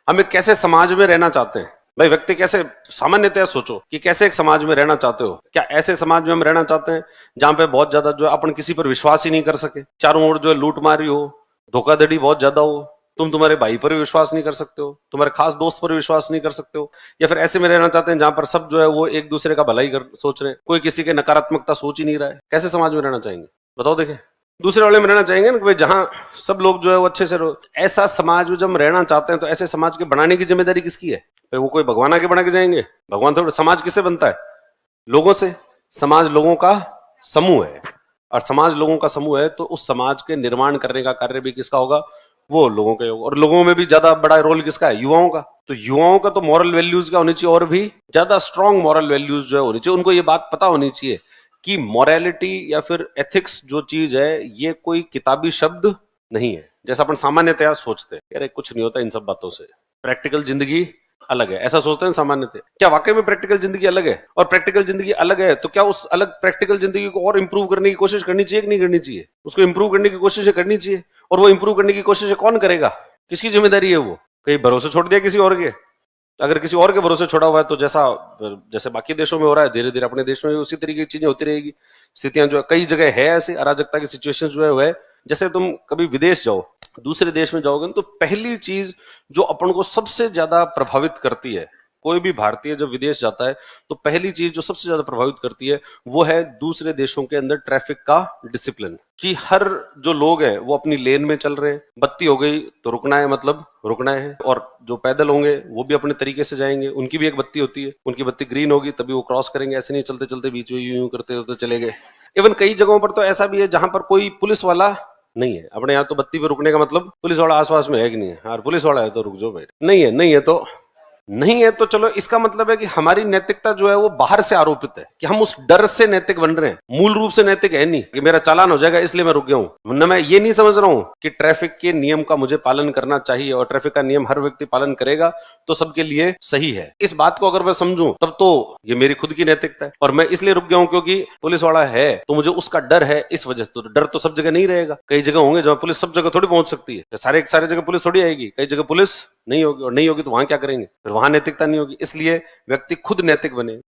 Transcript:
हम एक कैसे समाज में रहना चाहते हैं। भाई व्यक्ति कैसे, सामान्यतः सोचो कि कैसे एक समाज में रहना चाहते हो। क्या ऐसे समाज में हम रहना चाहते हैं जहां पे बहुत ज्यादा जो है अपन किसी पर विश्वास ही नहीं कर सके, चारों ओर जो है लूट मारी हो, धोखाधड़ी बहुत ज्यादा हो, तुम तुम्हारे भाई पर भी विश्वास नहीं कर सकते हो, तुम्हारे खास दोस्त पर भी विश्वास नहीं कर सकते हो। या फिर ऐसे में रहना चाहते हैं जहां पर सब जो है वो एक दूसरे का भलाई कर सोच रहे हैं, कोई किसी के नकारात्मकता सोच ही नहीं रहा है। कैसे समाज में रहना चाहेंगे बताओ। देखें, दूसरे वाले में रहना चाहेंगे ना कि भाई जहां सब लोग जो है वो अच्छे से ऐसा समाज में जब हम रहना चाहते हैं तो ऐसे समाज के बनाने की जिम्मेदारी किसकी है? भाई वो कोई भगवान आके बना के जाएंगे? भगवान थोड़ा। समाज किससे बनता है? लोगों से। समाज लोगों का समूह है, और समाज लोगों का समूह है तो उस समाज के निर्माण करने का कार्य भी किसका होगा? वो लोगों का होगा। और लोगों में भी ज्यादा बड़ा रोल किसका है? युवाओं का। तो युवाओं का तो मॉरल वैल्यूज क्या होनी चाहिए? और भी ज्यादा स्ट्रांग मॉरल वैल्यूज जो है होनी चाहिए। उनको ये बात पता होनी चाहिए कि मॉरेलिटी या फिर एथिक्स जो चीज है ये कोई किताबी शब्द नहीं है जैसा अपन सामान्यतया सोचते हैं। अरे कुछ नहीं होता इन सब बातों से, प्रैक्टिकल जिंदगी अलग है, ऐसा सोचते हैं सामान्यतः। क्या वाकई में प्रैक्टिकल जिंदगी अलग है? और प्रैक्टिकल जिंदगी अलग है तो क्या उस अलग प्रैक्टिकल जिंदगी को और इंप्रूव करने की कोशिश करनी चाहिए कि नहीं करनी चाहिए? उसको इंप्रूव करने की कोशिश करनी चाहिए। और वो इंप्रूव करने की कोशिश कौन करेगा? किसकी जिम्मेदारी है वो? कहीं भरोसे छोड़ दिया किसी और के? अगर किसी और के भरोसे छोड़ा हुआ है तो जैसा जैसे बाकी देशों में हो रहा है, धीरे धीरे अपने देश में भी उसी तरीके की चीजें होती रहेगी। स्थितियां जो है कई जगह है ऐसे अराजकता की सिचुएशन जो है वो है। जैसे तुम कभी विदेश जाओ, दूसरे देश में जाओगे तो पहली चीज जो अपन को सबसे ज्यादा प्रभावित करती है, कोई भी भारतीय जब विदेश जाता है तो पहली चीज जो सबसे ज्यादा प्रभावित करती है वो है दूसरे देशों के अंदर ट्रैफिक का डिसिप्लिन। कि हर जो लोग हैं वो अपनी लेन में चल रहे हैं, बत्ती हो गई तो रुकना है, मतलब रुकना है। और जो पैदल होंगे वो भी अपने तरीके से जाएंगे, उनकी भी एक बत्ती होती है, उनकी बत्ती ग्रीन होगी तभी वो क्रॉस करेंगे। ऐसे नहीं चलते चलते बीच में यूं यूं करते होते चले गए। इवन कई जगहों पर तो ऐसा भी है जहां पर कोई पुलिस वाला नहीं है। अपने यहाँ तो बत्ती पे रुकने का मतलब पुलिस वाला आसपास में है कि नहीं है? यार पुलिस वाला है तो रुक जाओ भाई। नहीं है, नहीं है तो नहीं है तो चलो, इसका मतलब है कि हमारी नैतिकता जो है वो बाहर से आरोपित है, कि हम उस डर से नैतिक बन रहे हैं। मूल रूप से नैतिक है नहीं कि मेरा चालान हो जाएगा इसलिए मैं रुक गया हूं। वरना मैं ये नहीं समझ रहा हूं कि ट्रैफिक के नियम का मुझे पालन करना चाहिए और ट्रैफिक का नियम हर व्यक्ति पालन करेगा तो सबके लिए सही है। इस बात को अगर मैं समझूं तब तो ये मेरी खुद की नैतिकता है। और मैं इसलिए रुक गया हूं क्योंकि पुलिस वाला है तो मुझे उसका डर है, इस वजह से। तो डर तो सब जगह नहीं रहेगा, कई जगह होंगे जहां पुलिस सब जगह थोड़ी पहुंच सकती है। सारे जगह पुलिस थोड़ी आएगी, कई जगह पुलिस नहीं होगी, और नहीं होगी तो वहां क्या करेंगे? फिर वहां नैतिकता नहीं होगी। इसलिए व्यक्ति खुद नैतिक बने।